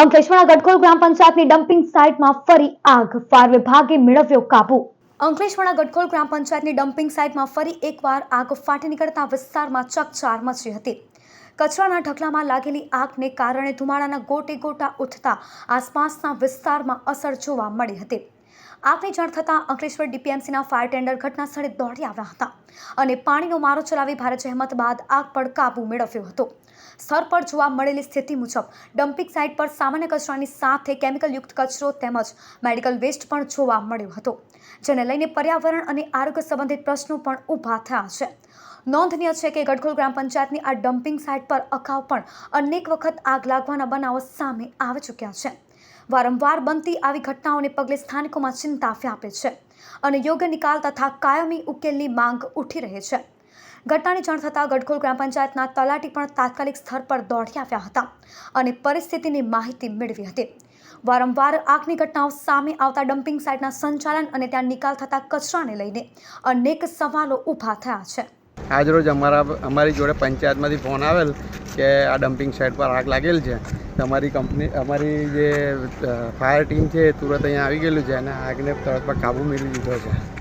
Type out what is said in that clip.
અંકલેશ્વરના ગટખોલ ગ્રામ પંચાયતની ડમ્પિંગ સાઇટમાં ફરી આગ, ફાયર વિભાગે મેળવ્યો કાબુ। અંકલેશ્વરના ગટખોલ ગ્રામ પંચાયતની ડમ્પિંગ સાઇટમાં ફરી એકવાર આગ ફાટી નીકળતા વિસ્તારમાં ચકચાર મચી હતી। કચરાના ઢગલામાં લાગેલી આગને કારણે ધુમાડાના ગોટે ગોટા ઉઠતા આસપાસના વિસ્તારમાં અસર જોવા મળી હતી। આગની જાણ થતાં અંકલેશ્વર ડીપીએમસીના ફાયર ટેન્ડર ઘટના સ્થળે દોડી આવ્યા હતા અને પાણીનો મારો ચલાવી ભારે જહેમત બાદ આગ પર કાબુ મેળવ્યો હતો। સ્થળ પર જોવા મળેલી સ્થિતિ મુજબ ડમ્પિંગ સાઇટ પર સામાન્ય કચરાની સાથે કેમિકલયુક્ત કચરો તેમજ મેડિકલ વેસ્ટ પણ જોવા મળ્યો હતો, જેને લઈને પર્યાવરણ અને આરોગ્ય સંબંધિત પ્રશ્નો પણ ઊભા થયા છે। નોંધનીય છે કે ગટખોલ ગ્રામ પંચાયતની આ ડમ્પિંગ સાઇટ પર અગાઉ પણ અનેક વખત આગ લાગવાના બનાવો સામે આવી ચૂક્યા છે। વારંવાર બનતી આવી ઘટનાઓને પગલે સ્થાનિકોમાં ચિંતા વ્યાપે છે અને યોગ્ય નિકાલ તથા કાયમી ઉકેલની માંગ ઉઠી રહી છે। ઘટનાની જાણ થતાં ગટખોલ ગ્રામ પંચાયતના તલાટી પણ તાત્કાલિક સ્થળ પર દોડી આવ્યા હતા અને પરિસ્થિતિની માહિતી મેળવી હતી। વારંવાર આગની ઘટનાઓ સામે આવતા ડમ્પિંગ સાઇટના સંચાલન અને ત્યાં નિકાલ થતા કચરાને લઈને અનેક સવાલો ઊભા થયા છે। આજરોજ અમારી જોડે પંચાયતમાંથી ફોન આવેલ કે આ ડમ્પિંગ સાઇટ પર આગ લાગેલ છે। અમારી જે ફાયર ટીમ છે એ તુરંત અહીંયા આવી ગયેલું છે અને આગને તરત પર કાબૂ મેળવી લીધો છે।